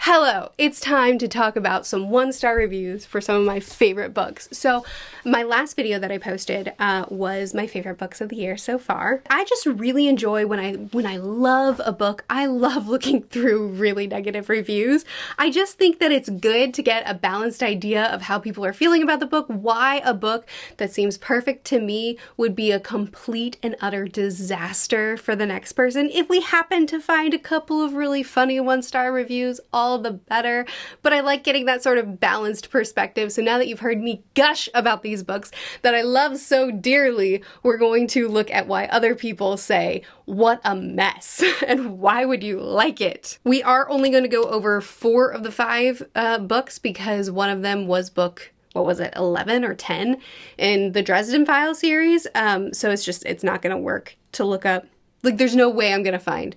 Hello, it's time to talk about some one-star reviews for some of my favorite books. So my last video that I posted was my favorite books of the year so far. I just really enjoy when I love a book, I love looking through really negative reviews. I just think that it's good to get a balanced idea of how people are feeling about the book, why a book that seems perfect to me would be a complete and utter disaster for the next person. If we happen to find a couple of really funny one-star reviews, all the better, but I like getting that sort of balanced perspective. So now that you've heard me gush about these books that I love so dearly, we're going to look at why other people say, what a mess, and why would you like it? We are only going to go over 4 of the 5 books because one of them was book, what was it, 11 or 10 in the Dresden Files series. So it's not going to work to look up. Like, there's no way I'm going to find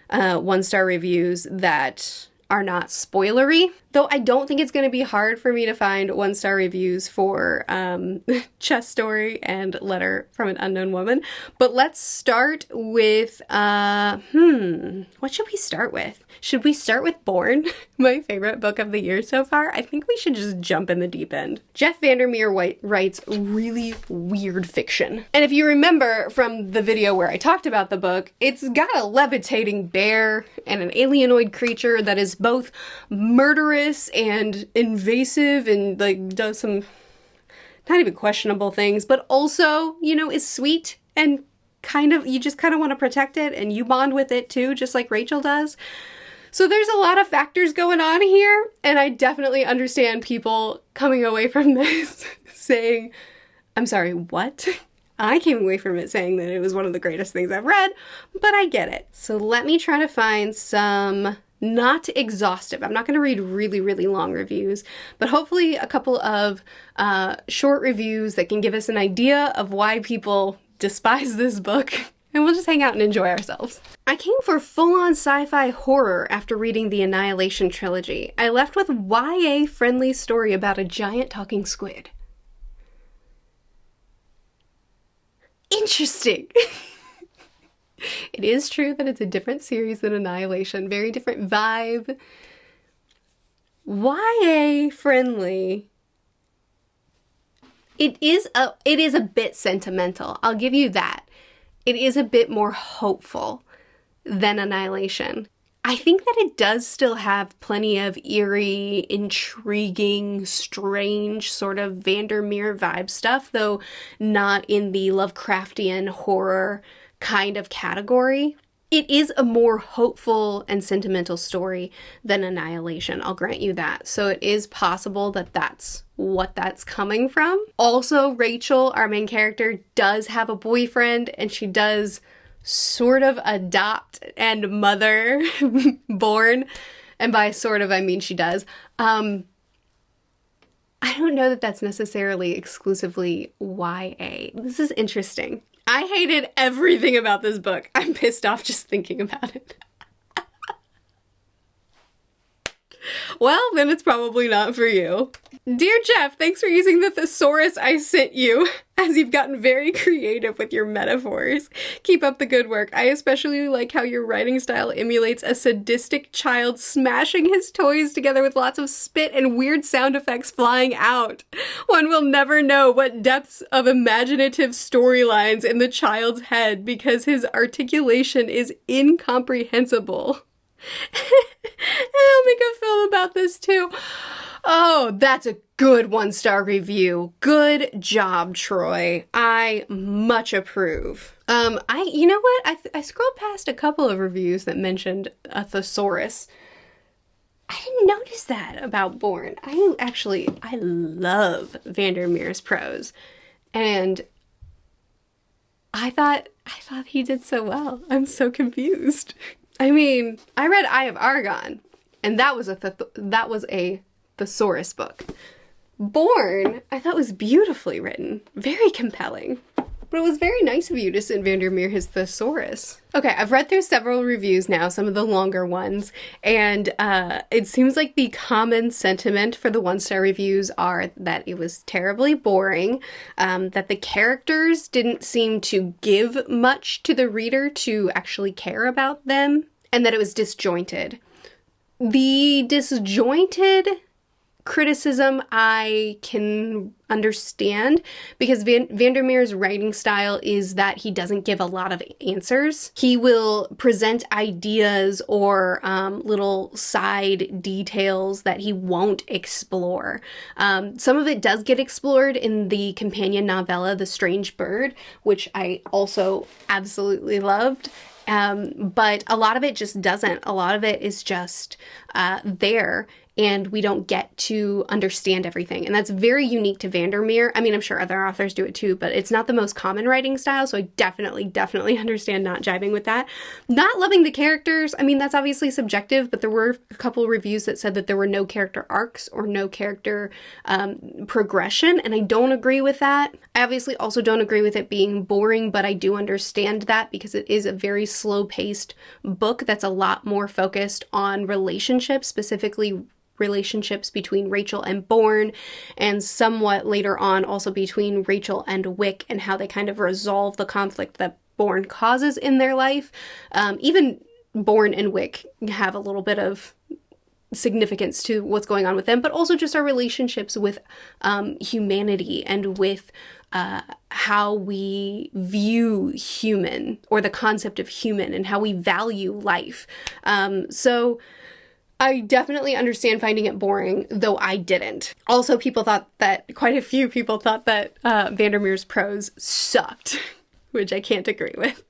one-star reviews that are not spoilery. Though I don't think it's going to be hard for me to find one-star reviews for Chest Story and Letter from an Unknown Woman. But let's start with, what should we start with? Should we start with Borne, my favorite book of the year so far? I think we should just jump in the deep end. Jeff Vandermeer writes really weird fiction. And if you remember from the video where I talked about the book, it's got a levitating bear and an alienoid creature that is both murderous and invasive and like does some not even questionable things, but also, you know, is sweet and you just kind of want to protect it and you bond with it too, just like Rachel does. So there's a lot of factors going on here, and I definitely understand people coming away from this saying, I'm sorry, what? I came away from it saying that it was one of the greatest things I've read, but I get it. So let me try to find some not exhaustive. I'm not going to read really, really long reviews, but hopefully a couple of short reviews that can give us an idea of why people despise this book, and we'll just hang out and enjoy ourselves. I came for full-on sci-fi horror after reading the Annihilation trilogy. I left with YA-friendly story about a giant talking squid. Interesting. It is true that it's a different series than Annihilation, very different vibe. YA-friendly. It is a bit sentimental, I'll give you that. It is a bit more hopeful than Annihilation. I think that it does still have plenty of eerie, intriguing, strange sort of Vandermeer vibe stuff, though not in the Lovecraftian horror kind of category. It is a more hopeful and sentimental story than Annihilation, I'll grant you that. So it is possible that that's what that's coming from. Also, Rachel, our main character, does have a boyfriend, and she does sort of adopt and mother Borne, and by sort of I mean she does. I don't know that that's necessarily exclusively YA. This is interesting. I hated everything about this book. I'm pissed off just thinking about it. Well, then it's probably not for you. Dear Jeff, thanks for using the thesaurus I sent you, as you've gotten very creative with your metaphors. Keep up the good work. I especially like how your writing style emulates a sadistic child smashing his toys together with lots of spit and weird sound effects flying out. One will never know what depths of imaginative storylines in the child's head because his articulation is incomprehensible. I'll make a film about this too. Oh, that's a good one-star review. Good job, Troy. I much approve. You know what? I scrolled past a couple of reviews that mentioned a thesaurus. I didn't notice that about Borne. I love Vandermeer's prose, and I thought he did so well. I'm so confused. I mean, I read Eye of Argon, and that was a thesaurus book. Borne, I thought was beautifully written, very compelling. But it was very nice of you to send Vandermeer his thesaurus. Okay, I've read through several reviews now, some of the longer ones, and it seems like the common sentiment for the one-star reviews are that it was terribly boring, that the characters didn't seem to give much to the reader to actually care about them, and that it was disjointed. The disjointed criticism I can understand, because Vandermeer's writing style is that he doesn't give a lot of answers. He will present ideas or little side details that he won't explore. Some of it does get explored in the companion novella, The Strange Bird, which I also absolutely loved. But a lot of it just doesn't. A lot of it is just there, and we don't get to understand everything. And that's very unique to Vandermeer. I mean, I'm sure other authors do it too, but it's not the most common writing style, so I definitely understand not jiving with that. Not loving the characters, I mean, that's obviously subjective, but there were a couple reviews that said that there were no character arcs or no character progression, and I don't agree with that. I obviously also don't agree with it being boring, but I do understand that because it is a very slow-paced book that's a lot more focused on relationships, specifically relationships between Rachel and Borne, and somewhat later on also between Rachel and Wick, and how they kind of resolve the conflict that Borne causes in their life. Even Borne and Wick have a little bit of significance to what's going on with them, but also just our relationships with humanity and with how we view human, or the concept of human, and how we value life. So I definitely understand finding it boring, though I didn't. Also, quite a few people thought that Vandermeer's prose sucked, which I can't agree with.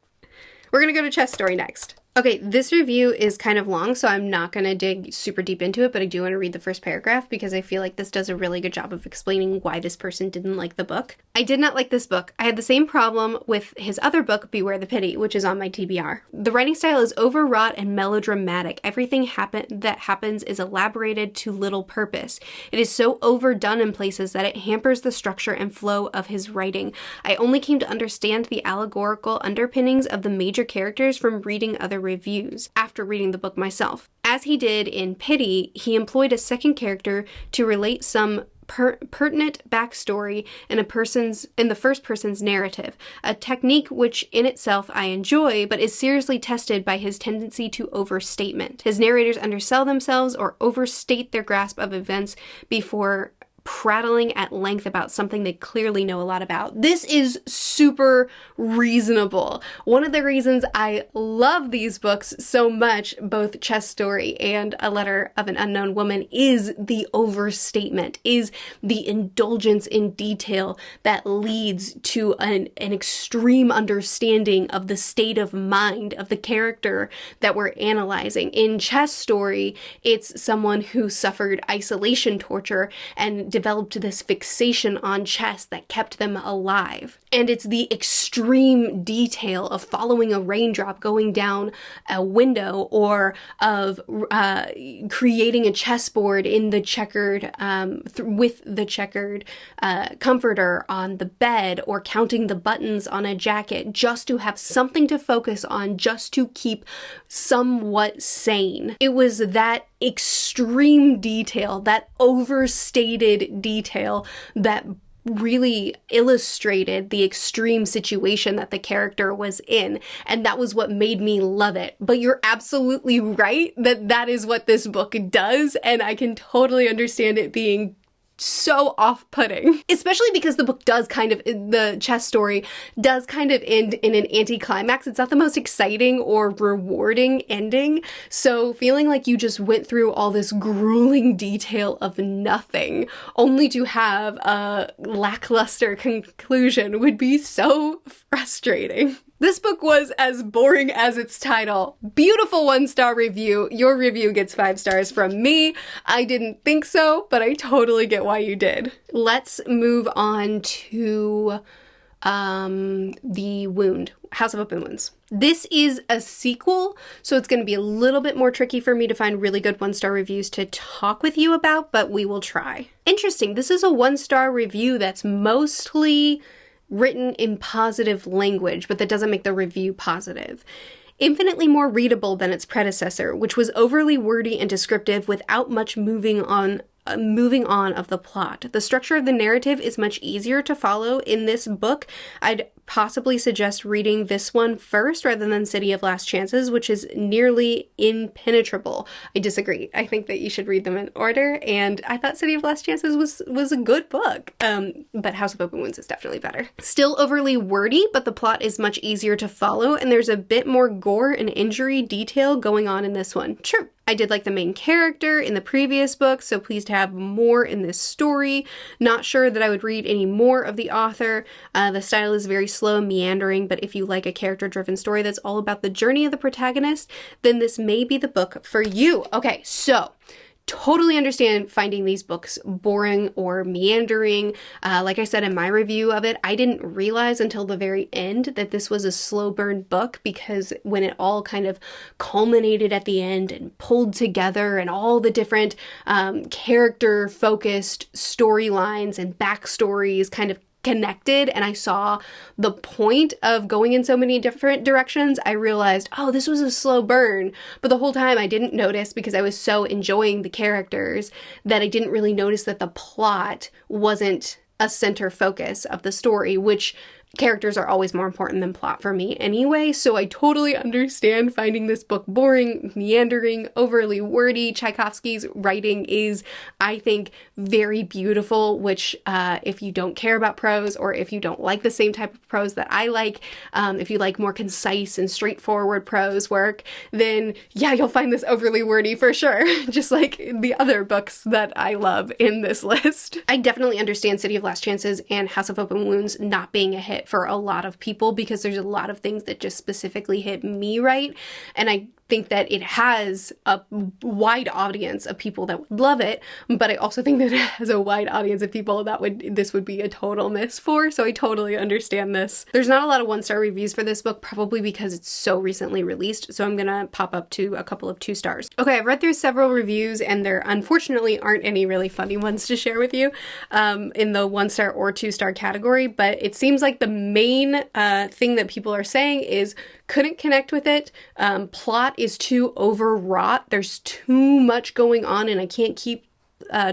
We're gonna go to Chess Story next. Okay, this review is kind of long, so I'm not going to dig super deep into it, but I do want to read the first paragraph because I feel like this does a really good job of explaining why this person didn't like the book. I did not like this book. I had the same problem with his other book, Beware the Pity, which is on my TBR. The writing style is overwrought and melodramatic. Everything that happens is elaborated to little purpose. It is so overdone in places that it hampers the structure and flow of his writing. I only came to understand the allegorical underpinnings of the major characters from reading other reviews after reading the book myself. As he did in Pity, he employed a second character to relate some pertinent backstory in the first person's narrative, a technique which in itself I enjoy, but is seriously tested by his tendency to overstatement. His narrators undersell themselves or overstate their grasp of events before prattling at length about something they clearly know a lot about. This is super reasonable. One of the reasons I love these books so much, both Chess Story and A Letter of an Unknown Woman, is the overstatement, is the indulgence in detail that leads to an extreme understanding of the state of mind of the character that we're analyzing. In Chess Story, it's someone who suffered isolation torture and developed this fixation on chess that kept them alive. And it's the extreme detail of following a raindrop going down a window, or of creating a chessboard in the checkered, with the checkered comforter on the bed, or counting the buttons on a jacket just to have something to focus on, just to keep somewhat sane. It was that extreme detail, that overstated detail, that really illustrated the extreme situation that the character was in, and that was what made me love it. But you're absolutely right that is what this book does, and I can totally understand it being so off-putting, especially because the book does the Chess Story does kind of end in an anticlimax. It's not the most exciting or rewarding ending, so feeling like you just went through all this grueling detail of nothing only to have a lackluster conclusion would be so frustrating. This book was as boring as its title. Beautiful 1-star review. Your review gets 5 stars from me. I didn't think so, but I totally get why you did. Let's move on to The Wound, House of Open Wounds. This is a sequel, so it's going to be a little bit more tricky for me to find really good 1-star reviews to talk with you about, but we will try. Interesting, this is a 1-star review that's mostly written in positive language, but that doesn't make the review positive. Infinitely more readable than its predecessor, which was overly wordy and descriptive without much moving on moving on of the plot. The structure of the narrative is much easier to follow in this book. I'd possibly suggest reading this one first rather than City of Last Chances, which is nearly impenetrable. I disagree. I think that you should read them in order, and I thought City of Last Chances was a good book, but House of Open Wounds is definitely better. Still overly wordy, but the plot is much easier to follow, and there's a bit more gore and injury detail going on in this one. True. I did like the main character in the previous book, so pleased to have more in this story. Not sure that I would read any more of the author. The style is very slow and meandering, but if you like a character-driven story that's all about the journey of the protagonist, then this may be the book for you. Okay, so totally understand finding these books boring or meandering. Like I said in my review of it, I didn't realize until the very end that this was a slow burn book, because when it all kind of culminated at the end and pulled together and all the different character focused storylines and backstories kind of connected, and I saw the point of going in so many different directions, I realized, oh, this was a slow burn. But the whole time I didn't notice, because I was so enjoying the characters that I didn't really notice that the plot wasn't a center focus of the story, which characters are always more important than plot for me anyway, so I totally understand finding this book boring, meandering, overly wordy. Tchaikovsky's writing is, I think, very beautiful, which if you don't care about prose, or if you don't like the same type of prose that I like, if you like more concise and straightforward prose work, then yeah, you'll find this overly wordy for sure, just like the other books that I love in this list. I definitely understand City of Last Chances and House of Open Wounds not being a hit for a lot of people, because there's a lot of things that just specifically hit me right, and I think that it has a wide audience of people that would love it, but I also think that it has a wide audience of people that this would be a total miss for, so I totally understand this. There's not a lot of 1-star reviews for this book, probably because it's so recently released, so I'm gonna pop up to a couple of 2 stars. Okay, I've read through several reviews, and there unfortunately aren't any really funny ones to share with you in the 1-star or 2-star category, but it seems like the main thing that people are saying is couldn't connect with it, plot is too overwrought, there's too much going on and I can't keep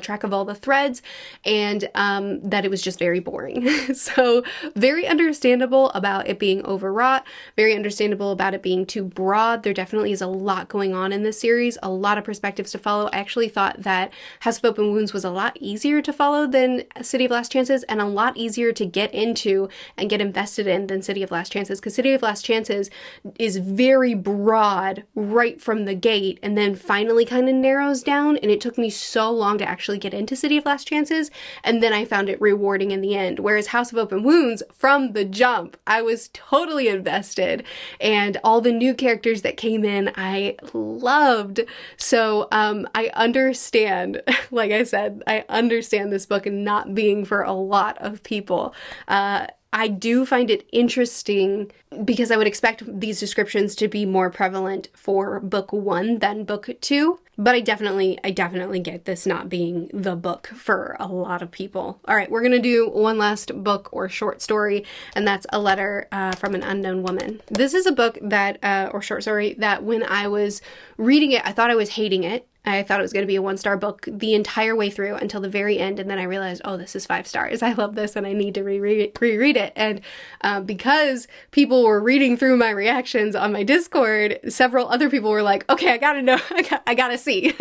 track of all the threads, and that it was just very boring. So very understandable about it being overwrought, very understandable about it being too broad. There definitely is a lot going on in this series, a lot of perspectives to follow. I actually thought that House of Open Wounds was a lot easier to follow than City of Last Chances, and a lot easier to get into and get invested in than City of Last Chances, because City of Last Chances is very broad right from the gate, and then finally kind of narrows down, and it took me so long to actually get into City of Last Chances, and then I found it rewarding in the end. Whereas House of Open Wounds, from the jump, I was totally invested, and all the new characters that came in, I loved. So I understand, like I said, I understand this book not being for a lot of people. I do find it interesting because I would expect these descriptions to be more prevalent for book 1 than book 2, but I definitely get this not being the book for a lot of people. All right, we're gonna do one last book or short story, and that's A Letter from an Unknown Woman. This is a book that, or short story, that when I was reading it, I thought I was hating it. I thought it was going to be a 1-star book the entire way through until the very end, and then I realized, oh, this is 5 stars. I love this and I need to reread it. And because people were reading through my reactions on my Discord, several other people were like, okay, I gotta know, I gotta see.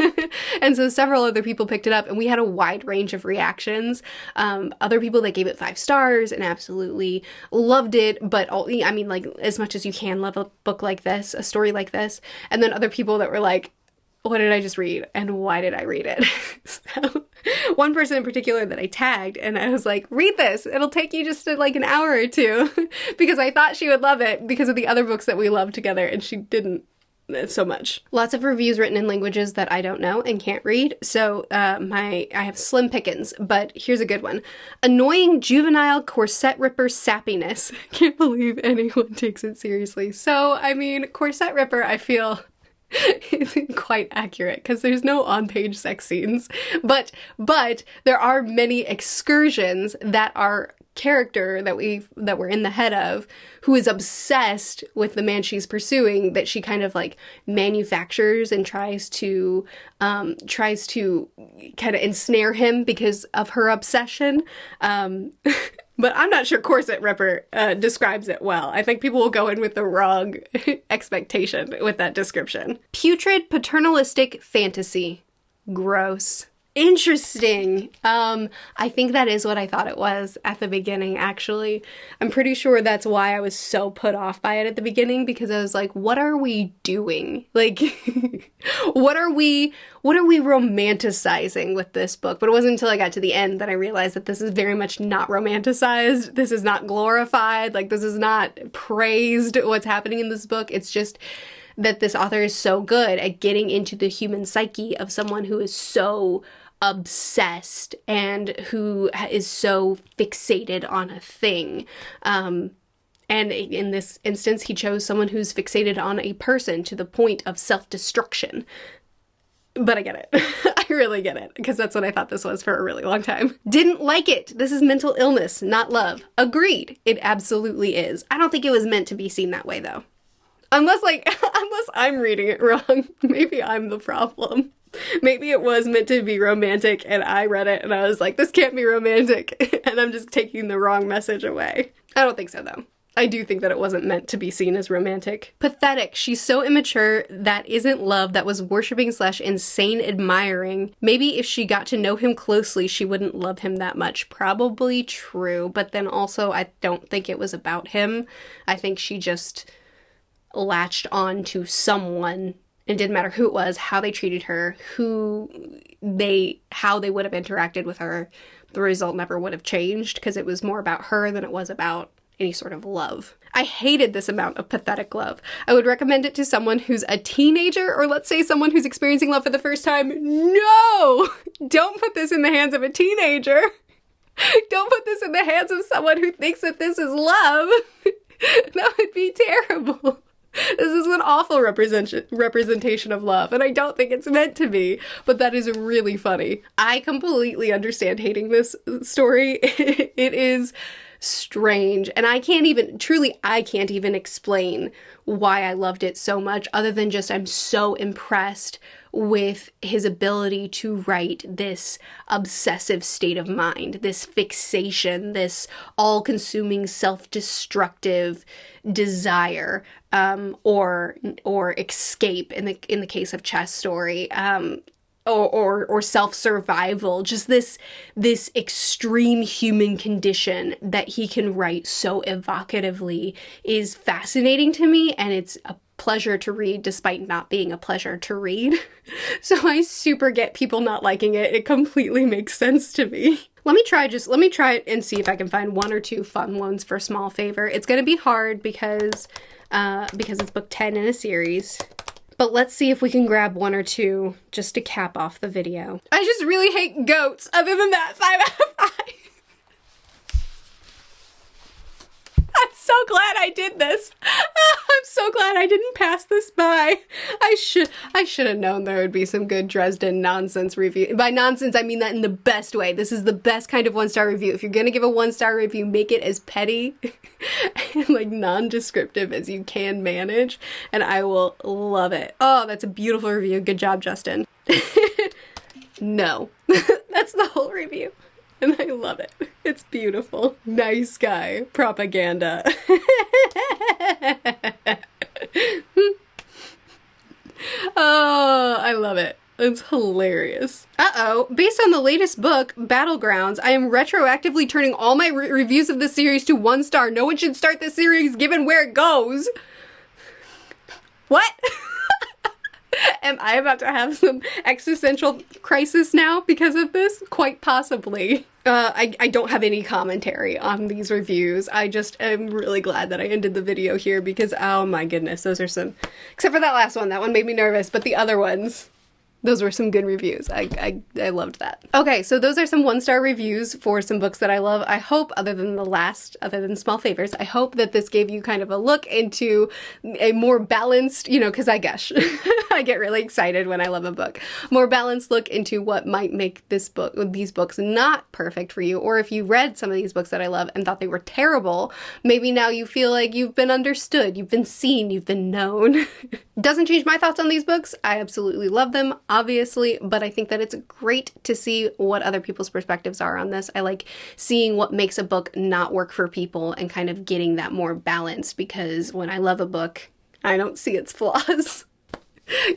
And so several other people picked it up, and we had a wide range of reactions. Other people that gave it 5 stars and absolutely loved it, but I mean, like, as much as you can love a book like this, a story like this, and then other people that were like, what did I just read and why did I read it? So one person in particular that I tagged, and I was like, read this, it'll take you just like an hour or 2, because I thought she would love it because of the other books that we loved together, and she didn't so much. Lots of reviews written in languages that I don't know and can't read, so I have slim pickings, but here's a good one. Annoying juvenile corset ripper sappiness. Can't believe anyone takes it seriously. So, I mean, corset ripper, I feel isn't quite accurate because there's no on-page sex scenes, but there are many excursions that are character that we're in the head of, who is obsessed with the man she's pursuing, that she kind of like manufactures and tries to kind of ensnare him because of her obsession. But I'm not sure Corset Ripper describes it well. I think people will go in with the wrong expectation with that description. Putrid paternalistic fantasy. Gross. Interesting. I think that is what I thought it was at the beginning, actually. I'm pretty sure that's why I was so put off by it at the beginning, because I was like, what are we doing? Like, what are we romanticizing with this book? But it wasn't until I got to the end that I realized that this is very much not romanticized. This is not glorified. Like, this is not praised, what's happening in this book. It's just that this author is so good at getting into the human psyche of someone who is so obsessed and who is so fixated on a thing. And in this instance, he chose someone who's fixated on a person to the point of self-destruction. But I get it. I really get it, because that's what I thought this was for a really long time. Didn't like it. This is mental illness, not love. Agreed. It absolutely is. I don't think it was meant to be seen that way, though. Unless I'm reading it wrong. Maybe I'm the problem. Maybe it was meant to be romantic and I read it and I was like, this can't be romantic, and I'm just taking the wrong message away. I don't think so, though. I do think that it wasn't meant to be seen as romantic. Pathetic. She's so immature. That isn't love. That was worshipping / insane admiring. Maybe if she got to know him closely, she wouldn't love him that much. Probably true. But then also, I don't think it was about him. I think she just latched on to someone. It didn't matter who it was, how they treated her, how they would have interacted with her. The result never would have changed, because it was more about her than it was about any sort of love. I hated this amount of pathetic love. I would recommend it to someone who's a teenager, or let's say someone who's experiencing love for the first time. No! Don't put this in the hands of a teenager. Don't put this in the hands of someone who thinks that this is love. That would be terrible. This is an awful representation of love, and I don't think it's meant to be, but that is really funny. I completely understand hating this story. It is strange, and I can't even explain why I loved it so much, other than just I'm so impressed with his ability to write this obsessive state of mind, this fixation, this all-consuming self-destructive desire, or escape in the case of Chess Story, or self-survival, just this extreme human condition that he can write so evocatively is fascinating to me, and it's a pleasure to read despite not being a pleasure to read. So I super get people not liking it. It completely makes sense to me. Let me try it and see if I can find one or two fun ones for Small Favor. It's gonna be hard because it's book 10 in a series. But let's see if we can grab one or two just to cap off the video. I just really hate goats. Other than that, 5 out of 5. I'm so glad I did this. I'm so glad I didn't pass this by. I should have known there would be some good Dresden nonsense review. By nonsense, I mean that in the best way. This is the best kind of 1-star review. If you're gonna give a 1-star review, make it as petty and like non-descriptive as you can manage, and I will love it. Oh, that's a beautiful review. Good job, Justin. No. That's the whole review. And I love it. It's beautiful. Nice guy. Propaganda. Oh, I love it. It's hilarious. Uh-oh. Based on the latest book, Battlegrounds, I am retroactively turning all my reviews of the series to 1 star. No one should start the series given where it goes. What? Am I about to have some existential crisis now because of this? Quite possibly. I don't have any commentary on these reviews. I just am really glad that I ended the video here because, oh my goodness, those are some... Except for that last one. That one made me nervous, but the other ones... Those were some good reviews. I loved that. Okay, so those are some 1-star reviews for some books that I love. I hope, other than Small Favors, I hope that this gave you kind of a look into a more balanced, you know, because I gush. I get really excited when I love a book. More balanced look into what might make these books not perfect for you, or if you read some of these books that I love and thought they were terrible, maybe now you feel like you've been understood, you've been seen, you've been known. Doesn't change my thoughts on these books. I absolutely love them. obviously, but I think that it's great to see what other people's perspectives are on this. I like seeing what makes a book not work for people and kind of getting that more balance, because when I love a book, I don't see its flaws.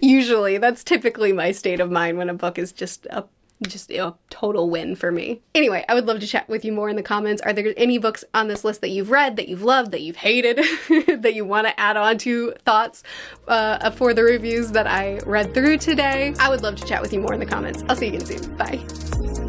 Usually, that's typically my state of mind when a book is just a total win for me. Anyway, I would love to chat with you more in the comments. Are there any books on this list that you've read, that you've loved, that you've hated, that you want to add on to thoughts for the reviews that I read through today? I would love to chat with you more in the comments. I'll see you again soon. Bye.